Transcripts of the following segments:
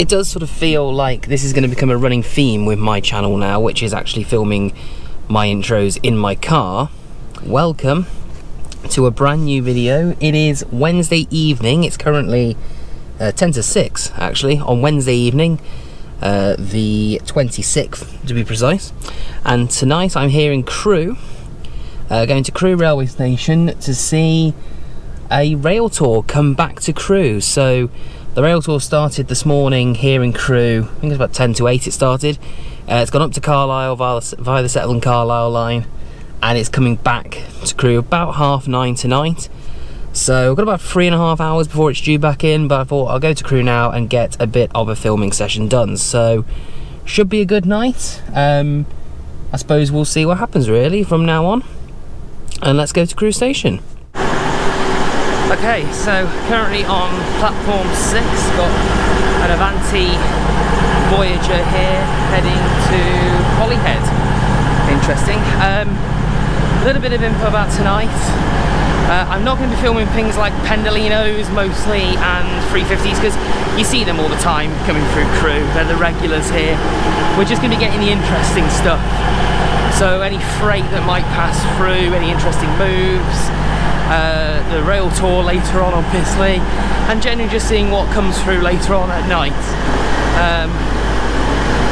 It does sort of feel like this is going to become a running theme with my channel now, which is actually filming my intros in my car. Welcome to a brand new video. It is Wednesday evening. It's currently 10 to 6 actually on Wednesday evening, the 26th to be precise. And tonight I'm here in Crewe, going to Crewe railway station to see a rail tour come back to Crewe. So the rail tour started this morning here in Crewe. I think it's about 10 to 8 it started. It's gone up to Carlisle via the Settle and Carlisle line, and it's coming back to Crewe about 9:30 tonight. So we've got about 3.5 hours before it's due back in, but I thought I'll go to Crewe now and get a bit of a filming session done. So should be a good night. I suppose we'll see what happens really from now on. And let's go to Crewe station. Okay, so currently on platform 6, got an Avanti Voyager here heading to Bullied. Interesting. A little bit of info about tonight. I'm not going to be filming things like Pendolinos mostly and 350s because you see them all the time coming through Crewe. They're the regulars here. We're just going to be getting the interesting stuff. So any freight that might pass through, any interesting moves, the rail tour later on obviously, and generally just seeing what comes through later on at night.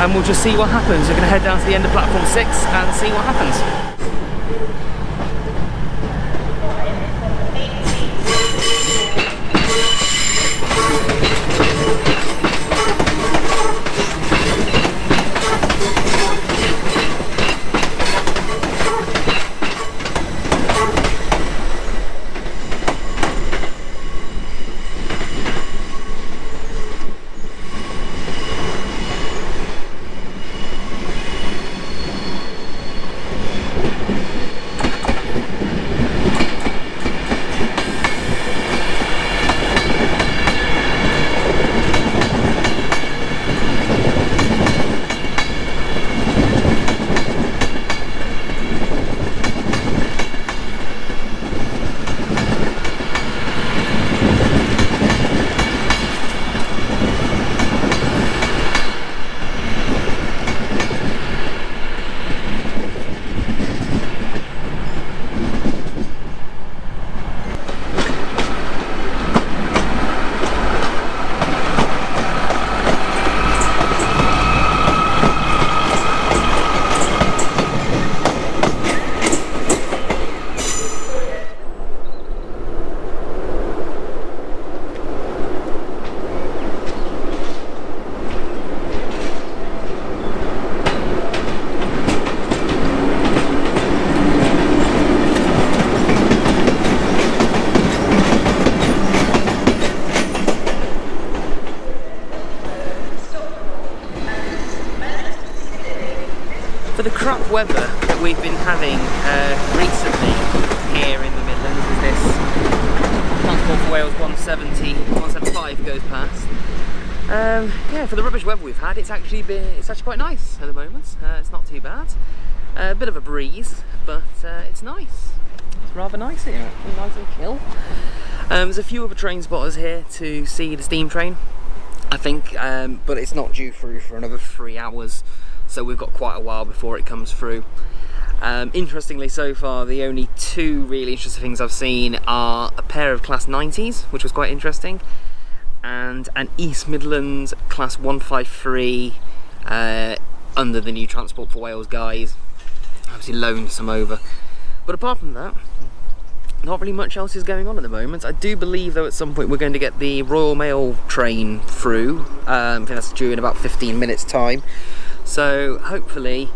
And we'll just see what happens. We're going to head down to the end of platform 6 and see what happens. For the crap weather that we've been having recently here in the Midlands, as this Transport for Wales 175 goes past. Yeah, for the rubbish weather we've had, it's actually quite nice at the moment. It's not too bad. A bit of a breeze, but it's nice. It's rather nice here, nice and chill. There's a few other train spotters here to see the steam train, I think, but it's not due through for another 3 hours. So we've got quite a while before it comes through. Interestingly, so far, the only two really interesting things I've seen are a pair of Class 90s, which was quite interesting, and an East Midlands Class 153 under the new Transport for Wales guys. Obviously loaned some over. But apart from that, not really much else is going on at the moment. I do believe, though, at some point we're going to get the Royal Mail train through. I think that's due in about 15 minutes' time. So hopefully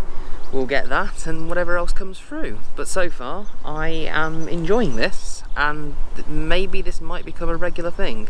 we'll get that and whatever else comes through. But so far I am enjoying this, and maybe this might become a regular thing.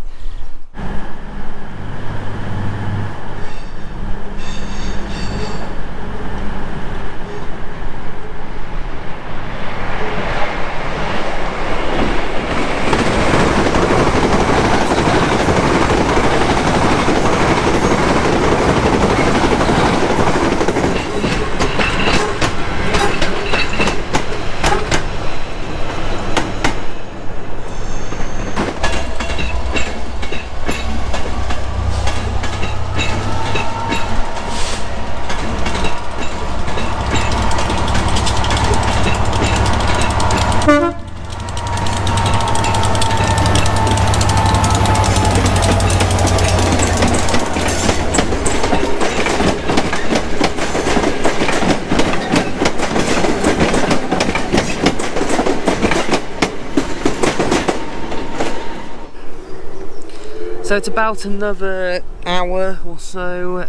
So it's about another hour or so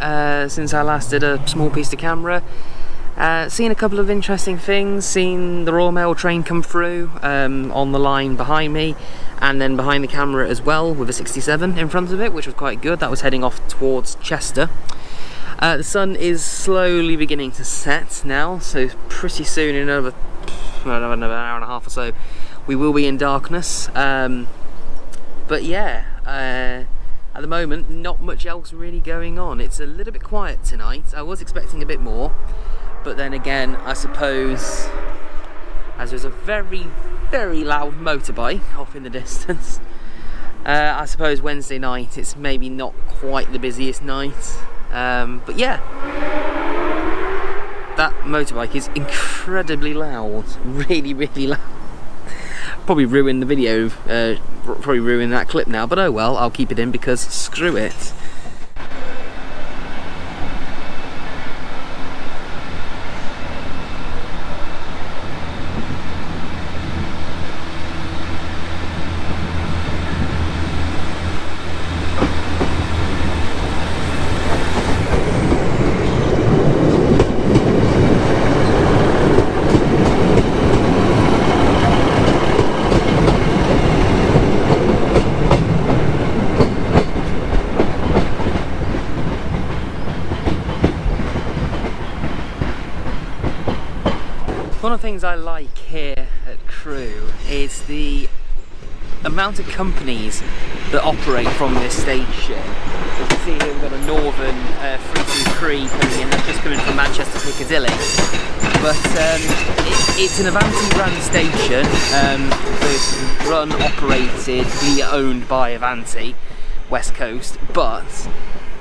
since I last did a small piece of camera. Seen a couple of interesting things, seen the Royal Mail train come through on the line behind me, and then behind the camera as well with a 67 in front of it, which was quite good. That was heading off towards Chester. The sun is slowly beginning to set now, so pretty soon, in another hour and a half or so, we will be in darkness. But yeah, at the moment, not much else really going on. It's a little bit quiet tonight. I was expecting a bit more. But then again, I suppose, as there's a very, very loud motorbike off in the distance, I suppose Wednesday night it's maybe not quite the busiest night. But yeah, that motorbike is incredibly loud, really, really loud. Probably ruined the video, probably ruined that clip now, but oh well, I'll keep it in because screw it. One of the things I like here at Crewe is the amount of companies that operate from this station. You can see here we've got a Northern 323 coming in, that's just coming from Manchester Piccadilly. But it's an Avanti brand station, it's run, operated, owned by Avanti, West Coast, but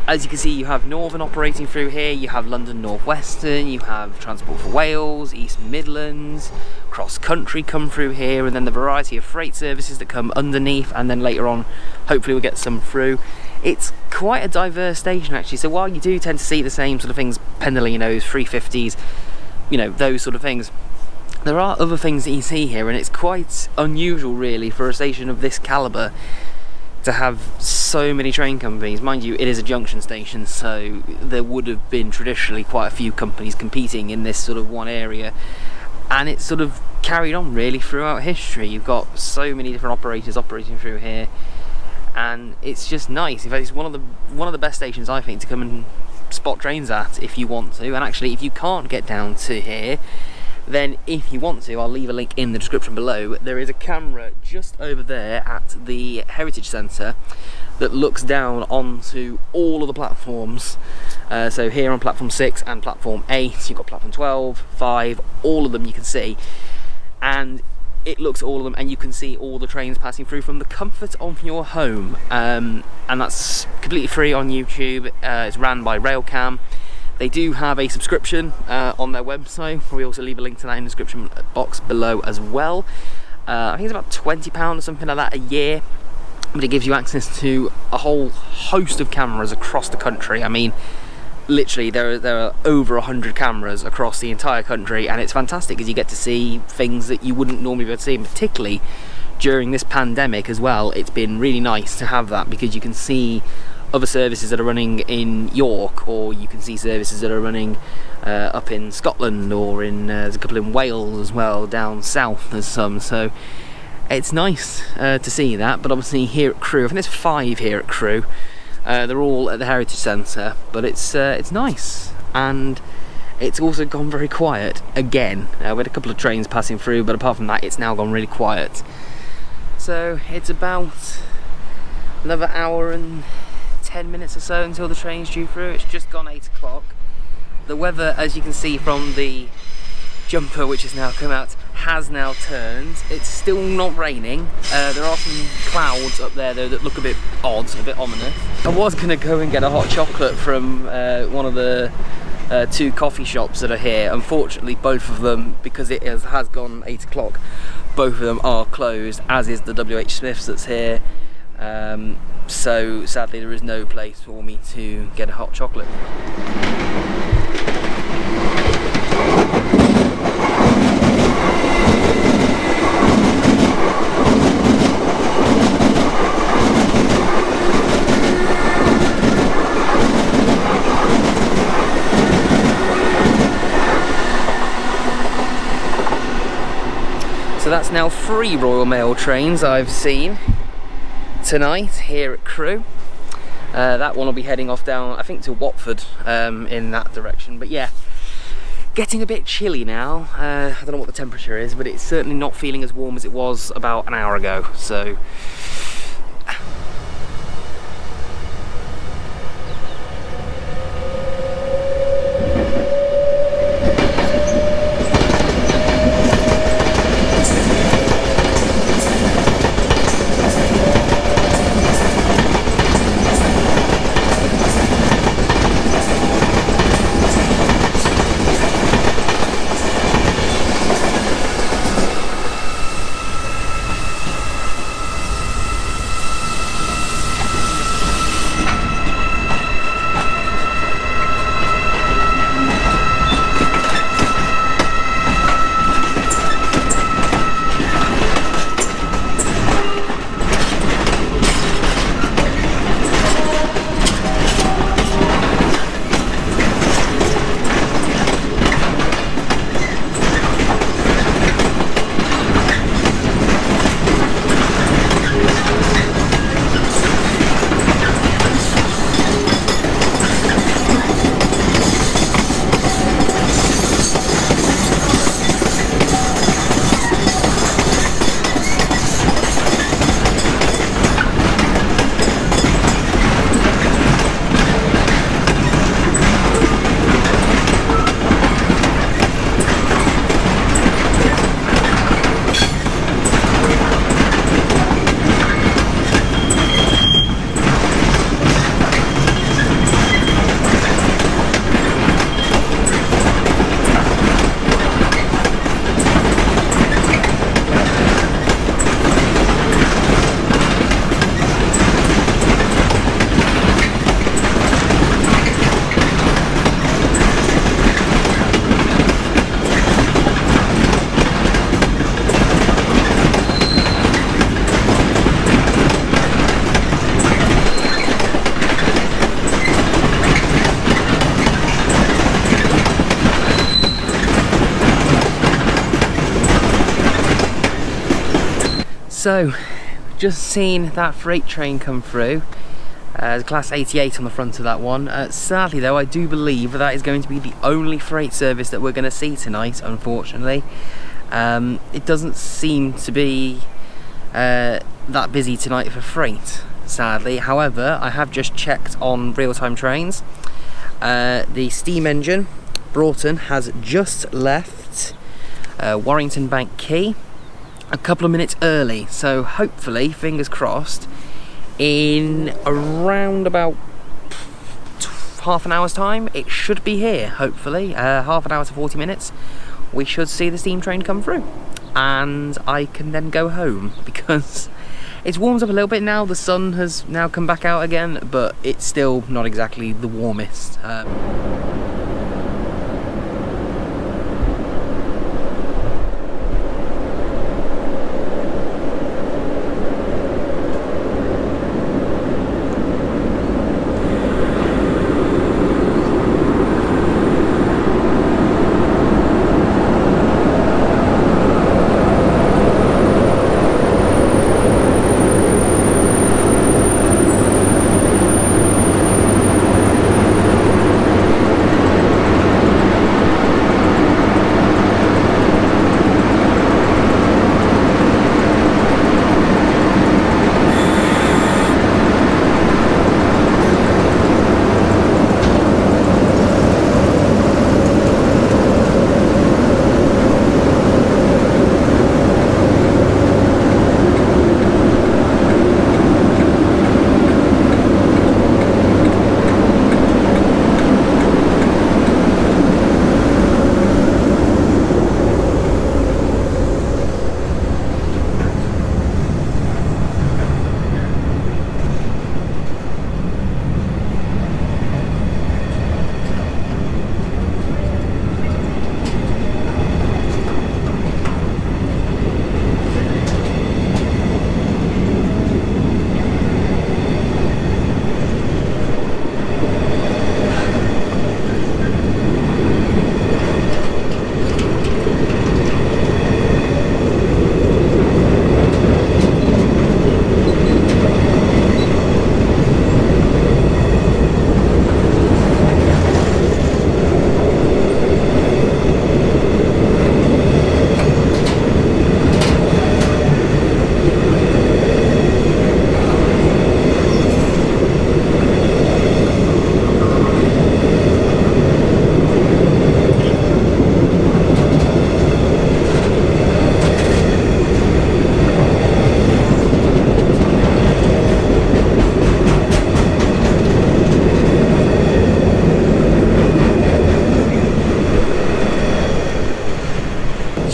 as you can see, you have Northern operating through here, you have London North Western, you have Transport for Wales, East Midlands, Cross Country come through here, and then the variety of freight services that come underneath, and then later on, hopefully we'll get some through. It's quite a diverse station actually, so while you do tend to see the same sort of things, Pendolinos, 350s, you know, those sort of things, there are other things that you see here, and it's quite unusual really for a station of this calibre to have so many train companies. Mind you, it is a junction station, so there would have been traditionally quite a few companies competing in this sort of one area, and it's sort of carried on really throughout history. You've got so many different operators operating through here, and it's just nice. In fact, it's one of the best stations I think to come and spot trains at if you want to. And actually, if you can't get down to here, then if you want to, I'll leave a link in the description below. There is a camera just over there at the Heritage Centre that looks down onto all of the platforms. So here on platform 6 and platform 8, you've got platform 12, 5, all of them you can see. And it looks at all of them, and you can see all the trains passing through from the comfort of your home. And that's completely free on YouTube. It's ran by Railcam. They do have a subscription on their website. We also leave a link to that in the description box below as well. I think it's about £20 or something like that a year, but it gives you access to a whole host of cameras across the country. I mean, literally there are over 100 cameras across the entire country, and it's fantastic because you get to see things that you wouldn't normally be able to see, and particularly during this pandemic as well. It's been really nice to have that because you can see other services that are running in York, or you can see services that are running up in Scotland, or there's a couple in Wales as well, down south there's some, so it's nice to see that. But obviously here at Crewe, I think there's 5 here at Crewe, they're all at the Heritage Centre, but it's nice, and it's also gone very quiet again. We had a couple of trains passing through, but apart from that it's now gone really quiet. So it's about another hour and 10 minutes or so until the train's due through. It's just gone 8 o'clock. The weather, as you can see from the jumper which has now come out, has now turned. It's still not raining. There are some clouds up there though that look a bit odd, a bit ominous. I was going to go and get a hot chocolate from one of the 2 coffee shops that are here. Unfortunately, both of them, because it has gone 8 o'clock, both of them are closed, as is the WH Smith's that's here. So sadly there is no place for me to get a hot chocolate. Now, 3 Royal Mail trains I've seen tonight here at Crewe. That one will be heading off down, I think, to Watford in that direction. But yeah, getting a bit chilly now. I don't know what the temperature is, but it's certainly not feeling as warm as it was about an hour ago. So So, just seen that freight train come through. There's Class 88 on the front of that one. Sadly though, I do believe that is going to be the only freight service that we're going to see tonight, unfortunately. It doesn't seem to be that busy tonight for freight, sadly. However, I have just checked on real-time trains. The steam engine, Braunton, has just left Warrington Bank Quay a couple of minutes early, so hopefully, fingers crossed, in around about half an hour's time it should be here. Hopefully half an hour to 40 minutes we should see the steam train come through, and I can then go home, because it's warmed up a little bit now. The sun has now come back out again, but it's still not exactly the warmest.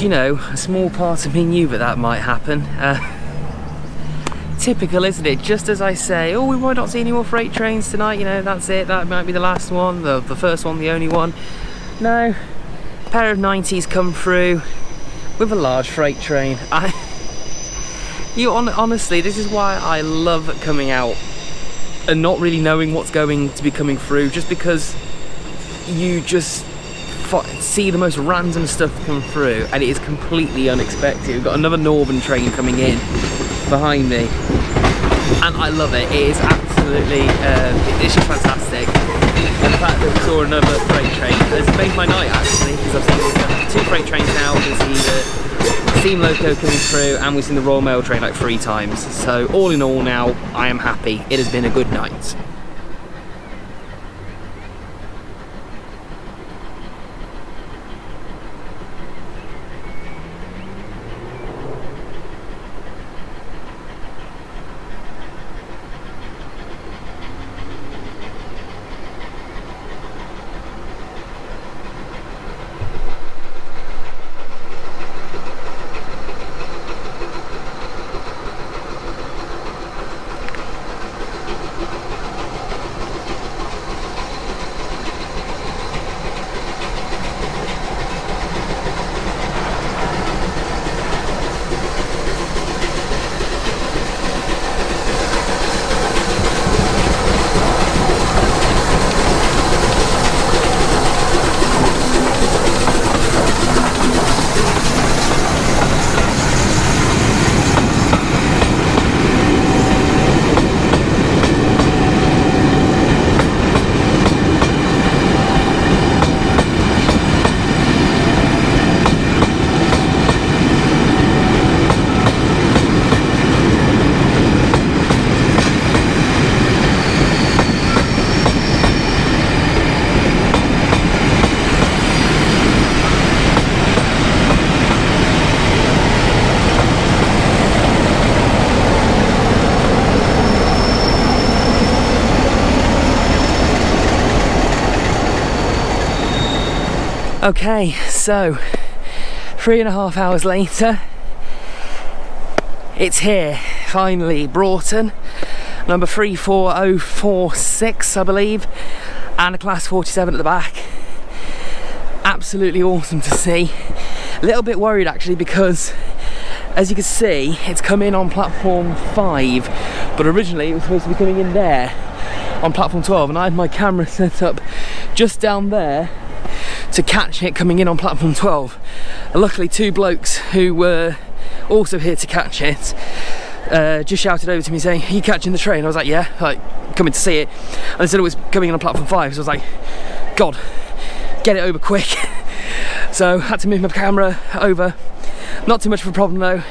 you know, a small part of me knew that might happen. Typical, isn't it? Just as I say, oh, we might not see any more freight trains tonight, you know, that's it, that might be the last one, the first one, the only one. No, a pair of 90s come through with a large freight train. Honestly, this is why I love coming out and not really knowing what's going to be coming through, just because you just see the most random stuff come through and it is completely unexpected. We've got another northern train coming in behind me and I love it. It is absolutely, it's just fantastic. And the fact that we saw another freight train has made my night actually, because I've seen 2 freight trains now. We've seen the Steam Loco coming through and we've seen the Royal Mail train like 3 times. So all in all now, I am happy. It has been a good night. Okay, so 3.5 hours later, it's here, finally, Braunton, number 34046, I believe, and a class 47 at the back. Absolutely awesome to see. A little bit worried actually, because as you can see, it's come in on platform 5, but originally it was supposed to be coming in there on platform 12, and I had my camera set up just down there to catch it coming in on platform 12. And luckily 2 blokes who were also here to catch it just shouted over to me saying, "Are you catching the train?" I was like, "Yeah," like coming to see it, and they said it was coming in on platform 5, so I was like, God, get it over quick. So had to move my camera over. Not too much of a problem though,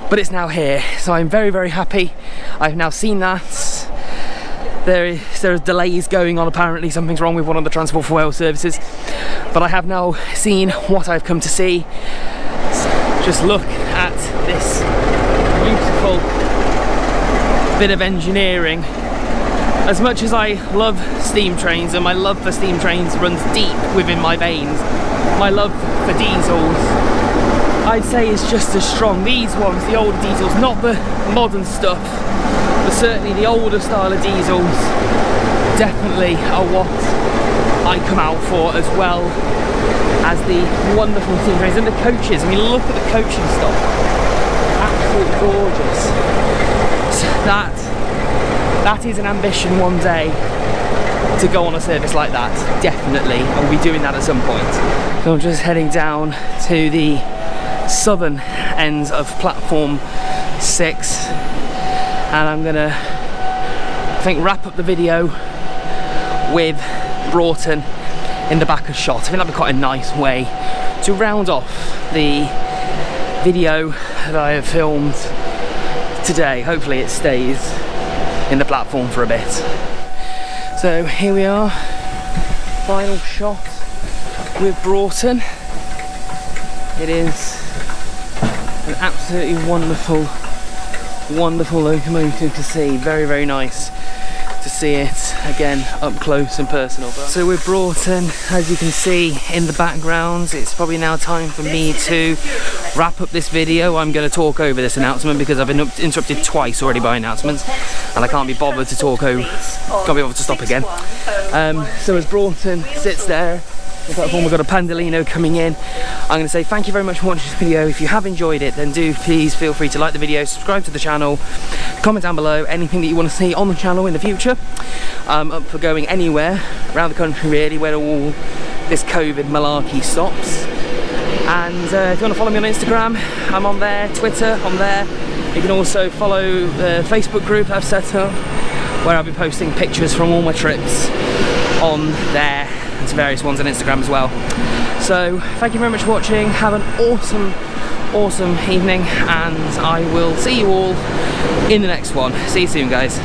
but it's now here, so I'm very, very happy. I've now seen that. There's delays going on, apparently something's wrong with one of the Transport for Wales services, but I have now seen what I've come to see. Just look at this beautiful bit of engineering. As much as I love steam trains, and my love for steam trains runs deep within my veins, my love for diesels, I'd say, is just as strong. These ones, the older diesels, not the modern stuff, but certainly the older style of diesels definitely are what I come out for, as well as the wonderful steam trains and the coaches. I mean, look at the coaching stock, absolutely gorgeous. So that is an ambition one day, to go on a service like that, definitely. I'll be doing that at some point. So I'm just heading down to the southern ends of platform 6, and I'm gonna, I think, wrap up the video with Braunton in the back of shot. I think that'd be quite a nice way to round off the video that I have filmed today. Hopefully it stays in the platform for a bit. So here we are, final shot with Braunton. It is an absolutely wonderful, wonderful locomotive to see. Very, very nice to see it again up close and personal. So we're Braunton, as you can see in the background. It's probably now time for me to wrap up this video. I'm going to talk over this announcement because I've been interrupted twice already by announcements, and I can't be bothered to talk over, can't be bothered to stop again. So as Braunton sits there, we've got a Pandolino coming in. I'm going to say thank you very much for watching this video. If you have enjoyed it, then do please feel free to like the video, subscribe to the channel, comment down below anything that you want to see on the channel in the future. Up for going anywhere around the country really, where all this COVID malarkey stops. And if you want to follow me on Instagram, I'm on there. Twitter, I'm there. You can also follow the Facebook group I've set up, where I'll be posting pictures from all my trips on there, and to various ones on Instagram as well. So thank you very much for watching. Have an awesome evening, and I will see you all in the next one. See you soon, guys.